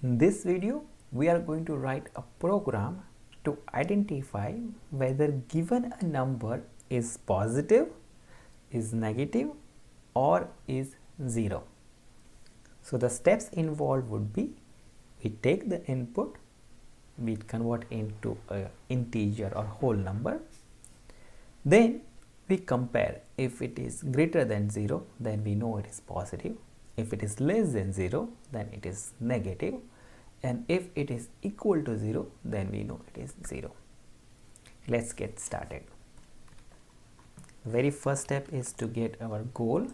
In this video, we are going to write a program to identify whether given a number is positive, is negative, or is 0. So the steps involved would be, we take the input, we convert into an integer or whole number, then we compare. If it is greater than 0, then we know it is positive. If it is less than 0, then it is negative, and if it is equal to 0, then we know it is 0. Let's get started. The very first step is to get our goal.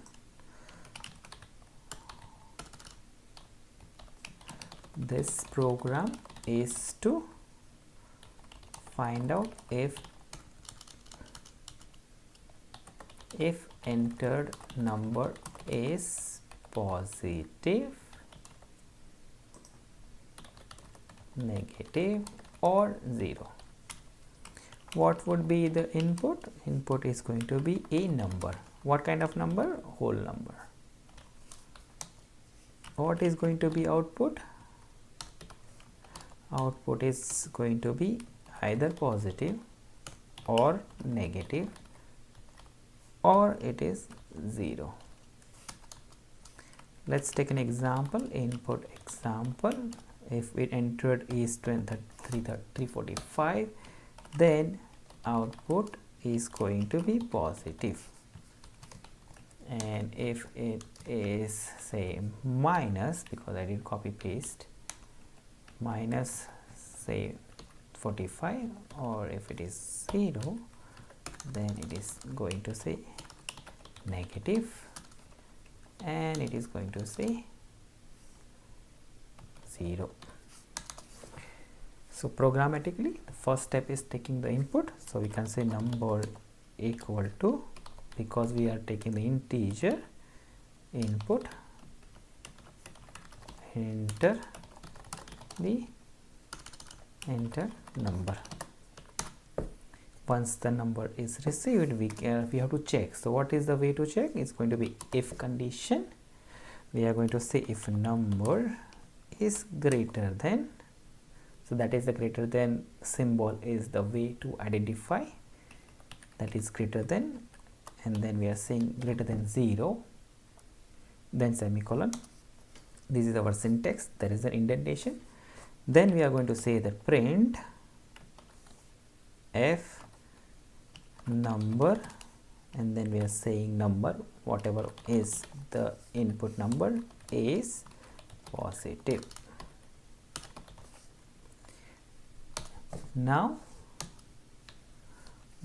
This program is to find out if entered number is positive, negative, or 0. What would be the input? Input is going to be a number. What kind of number? Whole number. What is going to be output? Output is going to be either positive or negative, or it is 0. Let's take an example. Input example. If it entered is 345, then output is going to be positive. And if it is, say, minus, because I did copy paste, minus, say, 45, or if it is 0, then it is going to say negative, and it is going to say 0. So programmatically, the first step is taking the input. So we can say number equal to, because we are taking the integer input, enter number. Once the number is received, we have to check. So what is the way to check? It's going to be if condition. We are going to say if number is greater than, so that is the greater than symbol is the way to identify that is greater than, and then we are saying greater than 0, then semicolon. This is our syntax. There is an indentation. Then we are going to say that print f number, and then we are saying number, whatever is the input number, is positive. Now,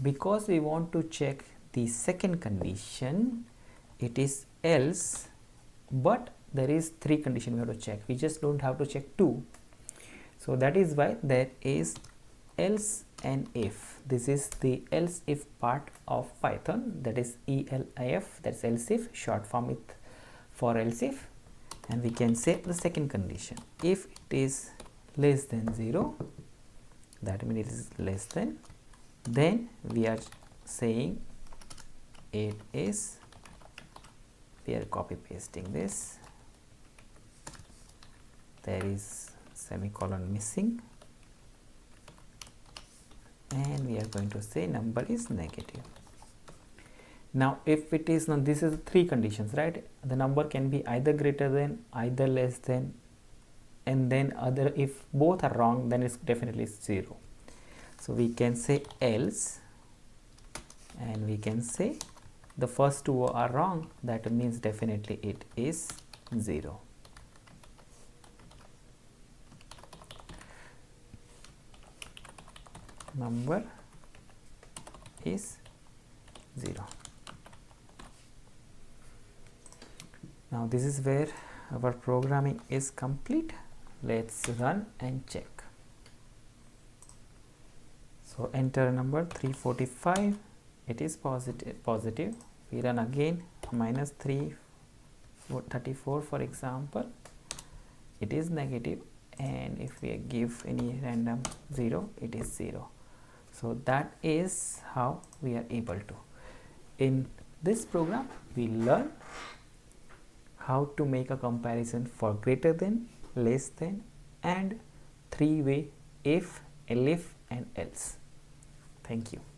because we want to check the second condition, it is else, but there is 3 conditions we have to check. We just don't have to check 2. So that is why there is else and if. This is the else if part of Python, that is ELIF, that's else if, short form it for else if. And we can say the second condition, if it is less than 0, that means it is less than, then we are saying it is, we are copy pasting this, there is semicolon missing, and we are going to say number is negative. Now if it is, now this is 3 conditions, right? The number can be either greater than, either less than, and then other. If both are wrong, then it's definitely 0. So we can say else, and we can say the first 2 are wrong, that means definitely it is 0. Number is 0. Now this is where our programming is complete. Let's run and check. So enter number 345, it is positive. We run again, minus 334 for example, it is negative, and if we give any random 0, it is 0. So that is how we are able to. In this program, we learn how to make a comparison for greater than, less than, and three-way if, elif and else. Thank you.